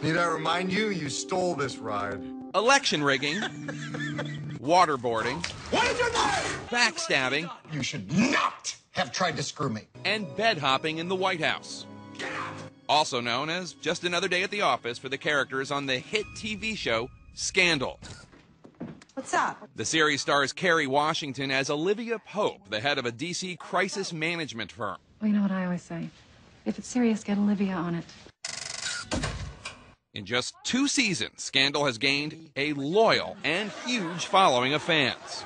Need I remind you, you stole this ride. Election rigging. Waterboarding. What is your name? Backstabbing. You should not have tried to screw me. And bed hopping in the White House. Also known as just another day at the office for the characters on the hit TV show Scandal. What's up? The series stars Kerry Washington as Olivia Pope, the head of a DC crisis management firm. Well, you know what I always say. If it's serious, get Olivia on it. In just 2 seasons, Scandal has gained a loyal and huge following of fans.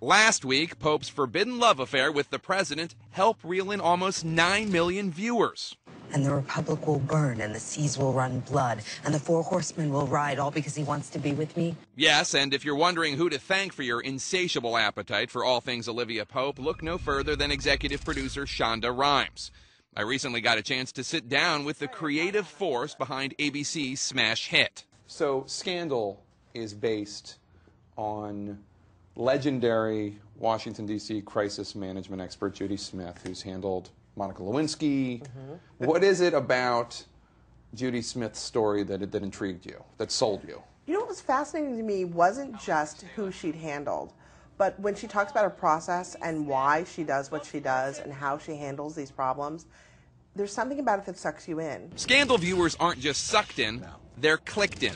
Last week, Pope's forbidden love affair with the president helped reel in almost 9 million viewers. And the Republic will burn, and the seas will run blood, and the 4 horsemen will ride, all because he wants to be with me. Yes, and if you're wondering who to thank for your insatiable appetite for all things Olivia Pope, look no further than executive producer Shonda Rhimes. I recently got a chance to sit down with the creative force behind ABC's smash hit. So Scandal is based on legendary Washington, D.C. crisis management expert Judy Smith, who's handled Monica Lewinsky. What is it about Judy Smith's story that intrigued you, that sold you? You know what was fascinating to me wasn't just who she'd handled, but when she talks about her process and why she does what she does and how she handles these problems, there's something about it that sucks you in. Scandal viewers aren't just sucked in, they're clicked in.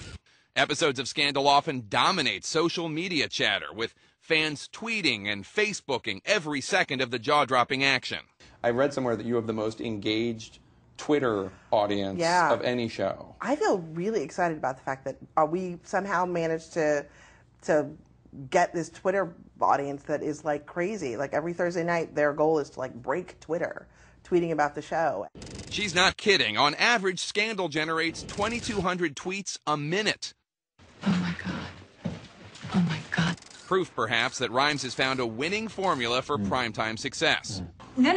Episodes of Scandal often dominate social media chatter, with fans tweeting and Facebooking every second of the jaw-dropping action. I read somewhere that you have the most engaged Twitter audience of any show. I feel really excited about the fact that we somehow managed to get this Twitter audience that is like crazy. Like every Thursday night, their goal is to like break Twitter, tweeting about the show. She's not kidding. On average, Scandal generates 2,200 tweets a minute. Oh, my God. Oh, my God. Proof, perhaps, that Rhimes has found a winning formula for primetime success. No.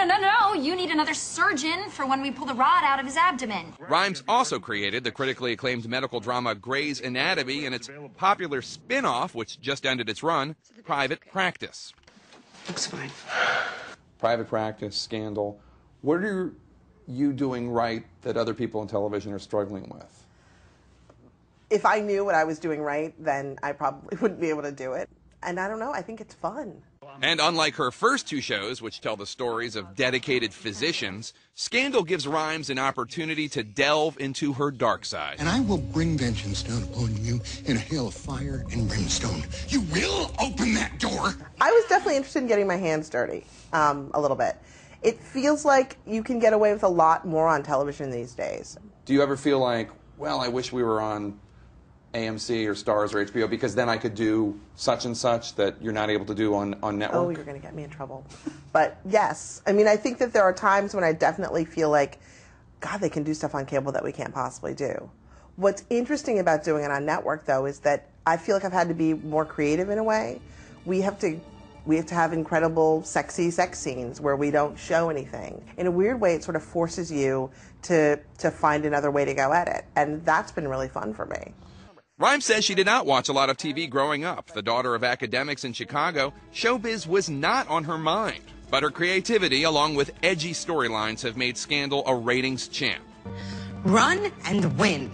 You need another surgeon for when we pull the rod out of his abdomen. Rhimes also created the critically acclaimed medical drama Grey's Anatomy and its popular spin-off, which just ended its run, Private Practice. Looks fine. Private Practice, Scandal. What are you doing right that other people in television are struggling with? If I knew what I was doing right, then I probably wouldn't be able to do it. And I don't know, I think it's fun. And unlike her first 2 shows, which tell the stories of dedicated physicians, Scandal gives Rhimes an opportunity to delve into her dark side. And I will bring vengeance down upon you in a hail of fire and brimstone. You will open that door. I was definitely interested in getting my hands dirty, a little bit. It feels like you can get away with a lot more on television these days. Do you ever feel like, well, I wish we were on AMC or Stars or HBO because then I could do such and such that you're not able to do on network? Oh, you're going to get me in trouble. But yes, I mean, I think that there are times when I definitely feel like, God, they can do stuff on cable that we can't possibly do. What's interesting about doing it on network, though, is that I feel like I've had to be more creative in a way. We have to have incredible, sexy sex scenes where we don't show anything. In a weird way, it sort of forces you to find another way to go at it. And that's been really fun for me. Rhimes says she did not watch a lot of TV growing up. The daughter of academics in Chicago, showbiz was not on her mind. But her creativity, along with edgy storylines, have made Scandal a ratings champ. Run and win.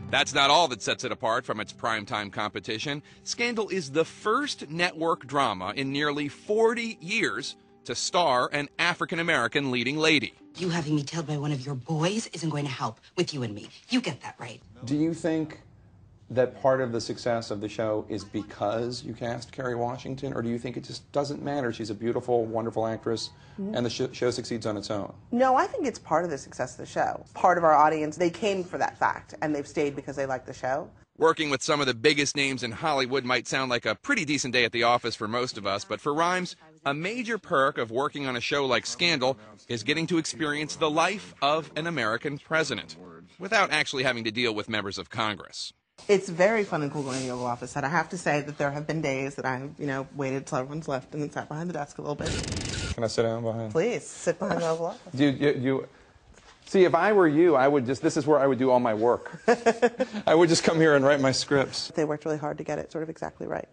That's not all that sets it apart from its primetime competition. Scandal is the first network drama in nearly 40 years to star an African-American leading lady. You having me tailed by one of your boys isn't going to help with you and me. You get that right. Do you think that part of the success of the show is because you cast Kerry Washington, or do you think it just doesn't matter? She's a beautiful, wonderful actress, and the show succeeds on its own. No, I think it's part of the success of the show. Part of our audience, they came for that fact, and they've stayed because they like the show. Working with some of the biggest names in Hollywood might sound like a pretty decent day at the office for most of us, but for Rhimes, a major perk of working on a show like Scandal is getting to experience the life of an American president without actually having to deal with members of Congress. It's very fun and cool going to the Oval Office, and I have to say that there have been days that I've, waited till everyone's left and then sat behind the desk a little bit. Can I sit down behind? Please, sit behind the Oval Office. See, if I were you, this is where I would do all my work. I would just come here and write my scripts. They worked really hard to get it sort of exactly right.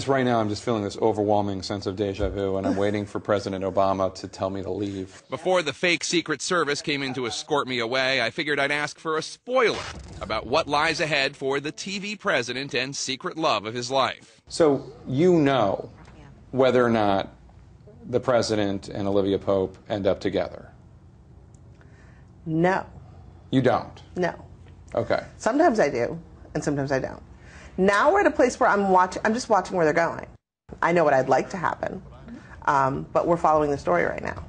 Right now, I'm just feeling this overwhelming sense of deja vu, and I'm waiting for President Obama to tell me to leave. Before the fake Secret Service came in to escort me away, I figured I'd ask for a spoiler. about what lies ahead for the TV president and secret love of his life. So you know whether or not the president and Olivia Pope end up together? No. You don't? No. Okay. Sometimes I do, and sometimes I don't. Now we're at a place where I'm just watching where they're going. I know what I'd like to happen, but we're following the story right now.